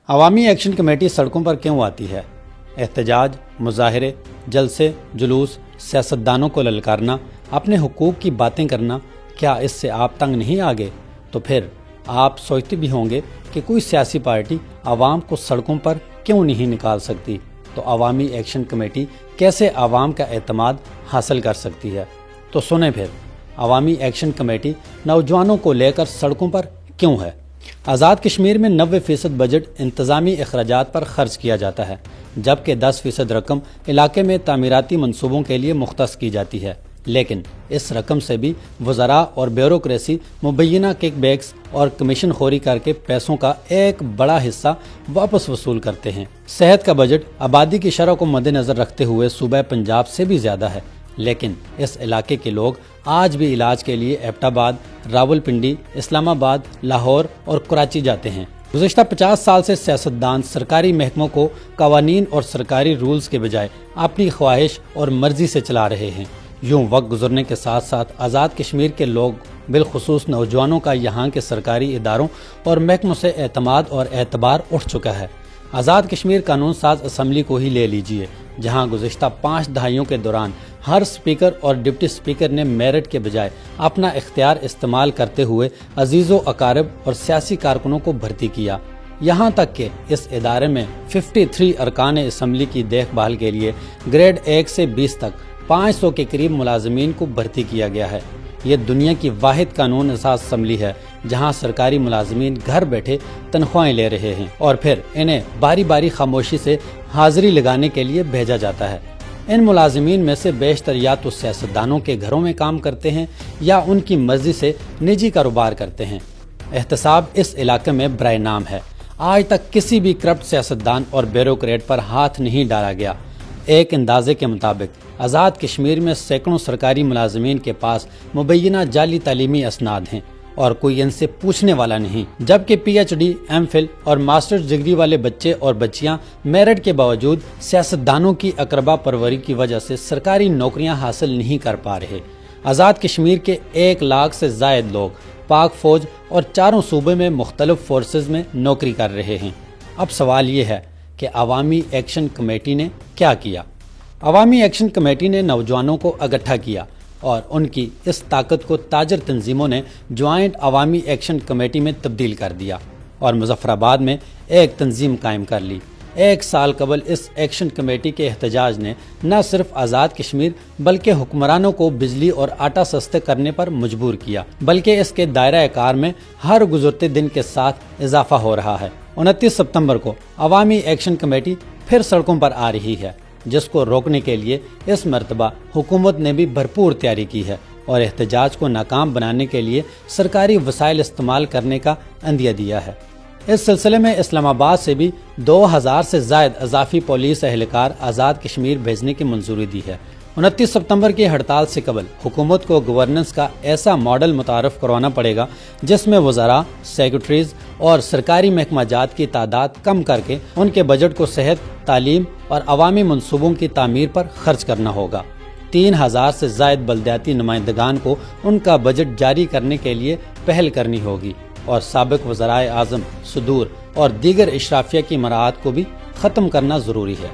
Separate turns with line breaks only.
عوامی action committee سڑکوں پر کیوں آتی ہے؟ احتجاج، مظاہرے، جلسے، جلوس، سیاستدانوں کو للکارنا، اپنے حقوق کی باتیں کرنا، کیا اس سے آپ تنگ نہیں آگے؟ تو پھر آپ سوچتے بھی ہوں گے کہ کوئی سیاسی پارٹی عوام کو سڑکوں پر کیوں نہیں نکال سکتی، تو عوامی ایکشن کمیٹی کیسے عوام کا اعتماد حاصل کر سکتی ہے؟ تو سنیں پھر، عوامی ایکشن کمیٹی نوجوانوں کو لے کر سڑکوں پر کیوں ہے؟ آزاد کشمیر میں 90% بجٹ انتظامی اخراجات پر خرچ کیا جاتا ہے، جبکہ 10% رقم علاقے میں تعمیراتی منصوبوں کے لیے مختص کی جاتی ہے، لیکن اس رقم سے بھی وزراء اور بیوروکریسی مبینہ کک بیکس اور کمیشن خوری کر کے پیسوں کا ایک بڑا حصہ واپس وصول کرتے ہیں۔ صحت کا بجٹ آبادی کی شرح کو مد نظر رکھتے ہوئے صوبہ پنجاب سے بھی زیادہ ہے، لیکن اس علاقے کے لوگ آج بھی علاج کے لیے ایبٹ آباد، راولپنڈی، اسلام آباد، لاہور اور کراچی جاتے ہیں۔ گزشتہ 50 سال سے سیاستدان سرکاری محکموں کو قوانین اور سرکاری رولز کے بجائے اپنی خواہش اور مرضی سے چلا رہے ہیں۔ یوں وقت گزرنے کے ساتھ ساتھ آزاد کشمیر کے لوگ، بالخصوص نوجوانوں کا یہاں کے سرکاری اداروں اور محکموں سے اعتماد اور اعتبار اٹھ چکا ہے۔ آزاد کشمیر قانون ساز اسمبلی کو ہی لے لیجئے، جہاں گزشتہ 5 دہائیوں کے دوران ہر اسپیکر اور ڈپٹی اسپیکر نے میرٹ کے بجائے اپنا اختیار استعمال کرتے ہوئے عزیز و اقارب اور سیاسی کارکنوں کو بھرتی کیا، یہاں تک کہ اس ادارے میں 53 ارکان اسمبلی کی دیکھ بھال کے لیے گریڈ 1 سے 20 تک 500 کے قریب ملازمین کو بھرتی کیا گیا ہے۔ یہ دنیا کی واحد قانون ساز اسمبلی ہے جہاں سرکاری ملازمین گھر بیٹھے تنخواہیں لے رہے ہیں اور پھر انہیں باری باری خاموشی سے حاضری لگانے کے لیے بھیجا جاتا ہے۔ ان ملازمین میں سے بیشتر یا تو سیاستدانوں کے گھروں میں کام کرتے ہیں یا ان کی مرضی سے نجی کاروبار کرتے ہیں۔ احتساب اس علاقے میں برائے نام ہے۔ آج تک کسی بھی کرپٹ سیاستدان اور بیوروکریٹ پر ہاتھ نہیں ڈالا گیا۔ ایک اندازے کے مطابق آزاد کشمیر میں سینکڑوں سرکاری ملازمین کے پاس مبینہ جعلی تعلیمی اسناد ہیں اور کوئی ان سے پوچھنے والا نہیں، جبکہ P H D, M Phil اور ماسٹرز ڈگری والے بچے اور بچیاں میرٹ کے باوجود سیاستدانوں کی اقربا پروری کی وجہ سے سرکاری نوکریاں حاصل نہیں کر پا رہے۔ آزاد کشمیر کے 1 لاکھ سے زائد لوگ پاک فوج اور 4 صوبے میں مختلف فورسز میں نوکری کر رہے ہیں۔ اب سوال یہ ہے کہ عوامی ایکشن کمیٹی نے کیا کیا؟ عوامی ایکشن کمیٹی نے نوجوانوں کو اکٹھا کیا اور ان کی اس طاقت کو تاجر تنظیموں نے جوائنٹ عوامی ایکشن کمیٹی میں تبدیل کر دیا اور مظفر آباد میں ایک تنظیم قائم کر لی۔ 1 سال قبل اس ایکشن کمیٹی کے احتجاج نے نہ صرف آزاد کشمیر بلکہ حکمرانوں کو بجلی اور آٹا سستے کرنے پر مجبور کیا، بلکہ اس کے دائرہ کار میں ہر گزرتے دن کے ساتھ اضافہ ہو رہا ہے۔ 29 ستمبر کو عوامی ایکشن کمیٹی پھر سڑکوں پر آ رہی ہے، جس کو روکنے کے لیے اس مرتبہ حکومت نے بھی بھرپور تیاری کی ہے اور احتجاج کو ناکام بنانے کے لیے سرکاری وسائل استعمال کرنے کا عندیہ دیا ہے۔ اس سلسلے میں اسلام آباد سے بھی 2000 سے زائد اضافی پولیس اہلکار آزاد کشمیر بھیجنے کی منظوری دی ہے۔ 29 ستمبر کی ہڑتال سے قبل حکومت کو گورننس کا ایسا ماڈل متعارف کروانا پڑے گا جس میں وزراء، سیکرٹریز اور سرکاری محکمہ جات کی تعداد کم کر کے ان کے بجٹ کو صحت، تعلیم اور عوامی منصوبوں کی تعمیر پر خرچ کرنا ہوگا۔ 3000 سے زائد بلدیاتی نمائندگان کو ان کا بجٹ جاری کرنے کے لیے پہل کرنی ہوگی اور سابق وزرائے اعظم، صدور اور دیگر اشرافیہ کی مراعات کو بھی ختم کرنا ضروری ہے۔